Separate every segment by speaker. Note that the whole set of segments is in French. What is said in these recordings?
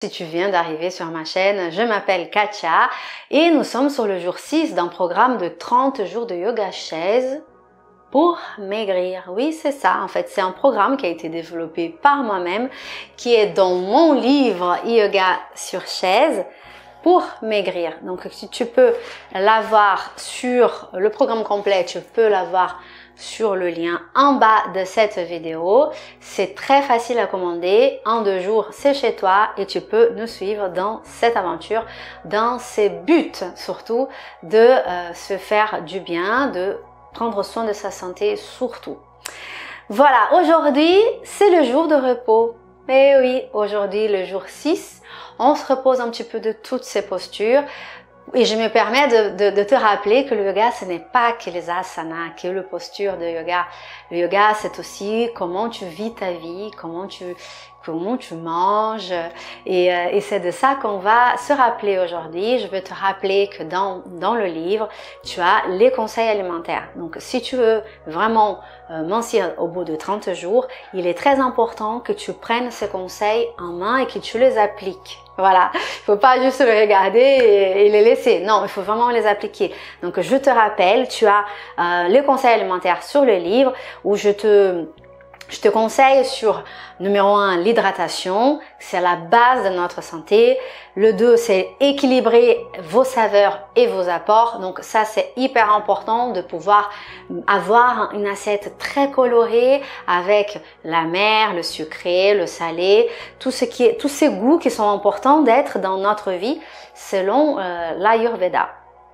Speaker 1: Si tu viens d'arriver sur ma chaîne, je m'appelle Katia et nous sommes sur le jour 6 d'un programme de 30 jours de yoga chaise pour maigrir. Oui, c'est ça. En fait, c'est un programme qui a été développé par moi-même, qui est dans mon livre Yoga sur chaise pour maigrir. Donc, si tu peux l'avoir sur le programme complet, tu peux l'avoir sur le lien en bas de cette vidéo. C'est très facile à commander. En 2 jours, c'est chez toi et tu peux nous suivre dans cette aventure, dans ces buts surtout de se faire du bien, de prendre soin de sa santé surtout. Voilà, aujourd'hui, c'est le jour de repos. Et oui, aujourd'hui, le jour 6, on se repose un petit peu de toutes ces postures. Et je me permets de te rappeler que le yoga, ce n'est pas que les asanas, que le posture de yoga. Le yoga, c'est aussi comment tu vis ta vie, comment tu manges. Et c'est de ça qu'on va se rappeler aujourd'hui. Je veux te rappeler que dans le livre, tu as les conseils alimentaires. Donc, si tu veux vraiment mincir au bout de 30 jours, il est très important que tu prennes ces conseils en main et que tu les appliques. Voilà, il faut pas juste les regarder et les laisser. Non, il faut vraiment les appliquer. Donc, je te rappelle, tu as les conseils alimentaires sur le livre où je te conseille sur numéro 1, l'hydratation, c'est la base de notre santé. Le 2, c'est équilibrer vos saveurs et vos apports. Donc ça, c'est hyper important de pouvoir avoir une assiette très colorée avec la mer, le sucré, le salé, tous ces goûts qui sont importants d'être dans notre vie selon l'Ayurveda.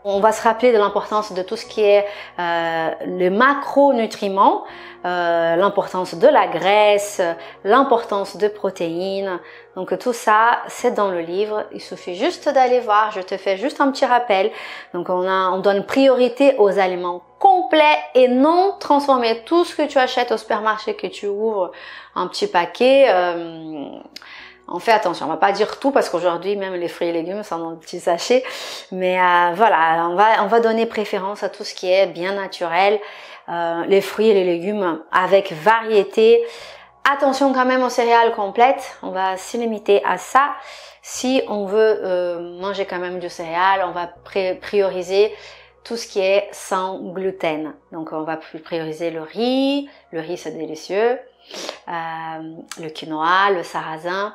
Speaker 1: On va se rappeler de l'importance de tout ce qui est les macronutriments, l'importance de la graisse, l'importance de protéines. Donc tout ça, c'est dans le livre. Il suffit juste d'aller voir. Je te fais juste un petit rappel. Donc on donne priorité aux aliments complets et non transformés. Tout ce que tu achètes au supermarché, que tu ouvres un petit paquet, on fait attention, on va pas dire tout parce qu'aujourd'hui même les fruits et légumes sont dans des petits sachets, mais voilà, on va donner préférence à tout ce qui est bien naturel, les fruits et les légumes avec variété. Attention quand même aux céréales complètes, on va s'y limiter à ça. Si on veut manger quand même du céréal, on va prioriser tout ce qui est sans gluten. Donc on va prioriser le riz c'est délicieux, le quinoa, le sarrasin.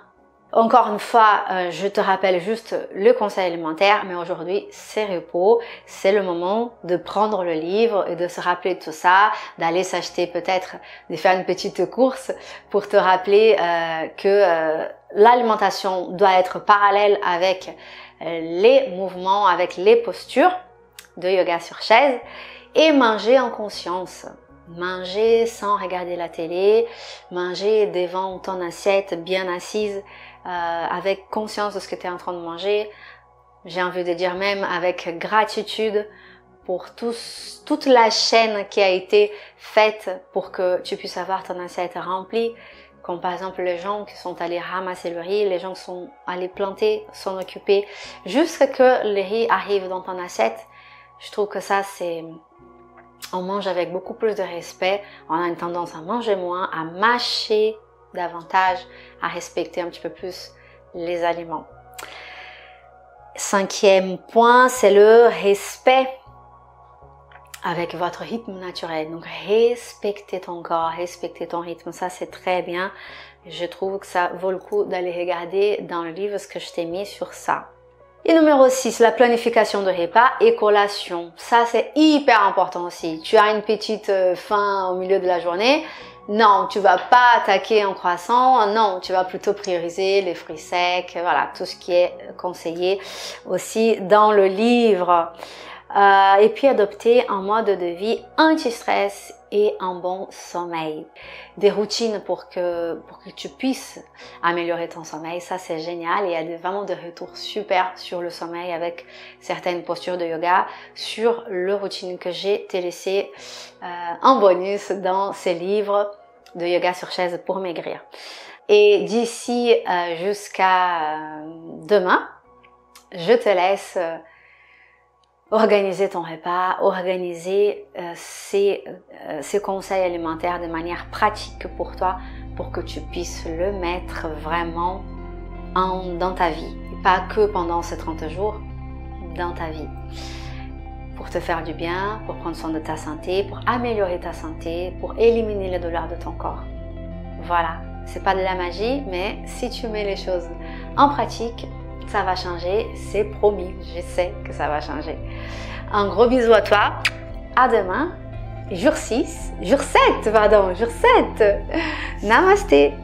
Speaker 1: Encore une fois, je te rappelle juste le conseil alimentaire, mais aujourd'hui c'est repos, c'est le moment de prendre le livre et de se rappeler de tout ça, d'aller s'acheter peut-être, de faire une petite course pour te rappeler que l'alimentation doit être parallèle avec les mouvements, avec les postures de yoga sur chaise et manger en conscience. Manger sans regarder la télé, manger devant ton assiette bien assise, avec conscience de ce que tu es en train de manger. J'ai envie de dire même avec gratitude pour toute la chaîne qui a été faite pour que tu puisses avoir ton assiette remplie. Comme par exemple les gens qui sont allés ramasser le riz, les gens qui sont allés planter, s'en occuper, jusqu'à que le riz arrive dans ton assiette. Je trouve que ça c'est... On mange avec beaucoup plus de respect, on a une tendance à manger moins, à mâcher davantage, à respecter un petit peu plus les aliments. 5e point, c'est le respect avec votre rythme naturel. Donc respecter ton corps, respecter ton rythme, ça c'est très bien. Je trouve que ça vaut le coup d'aller regarder dans le livre ce que je t'ai mis sur ça. Et numéro 6, la planification de repas et collation. Ça, c'est hyper important aussi. Tu as une petite faim au milieu de la journée. Non, tu vas pas attaquer un croissant. Non, tu vas plutôt prioriser les fruits secs. Voilà, tout ce qui est conseillé aussi dans le livre. Et puis adopter un mode de vie anti-stress et un bon sommeil. Des routines pour que tu puisses améliorer ton sommeil, ça c'est génial. Et il y a vraiment des retours super sur le sommeil avec certaines postures de yoga, sur le routine que j'ai te laissé en bonus dans ces livres de yoga sur chaise pour maigrir. Et d'ici jusqu'à demain, je te laisse organiser ton repas, organiser ces conseils alimentaires de manière pratique pour toi, pour que tu puisses le mettre vraiment dans ta vie. Et pas que pendant ces 30 jours, dans ta vie. Pour te faire du bien, pour prendre soin de ta santé, pour améliorer ta santé, pour éliminer les douleurs de ton corps. Voilà, c'est pas de la magie, mais si tu mets les choses en pratique, ça va changer, c'est promis, je sais que ça va changer. Un gros bisou à toi, à demain, jour 7, Namasté.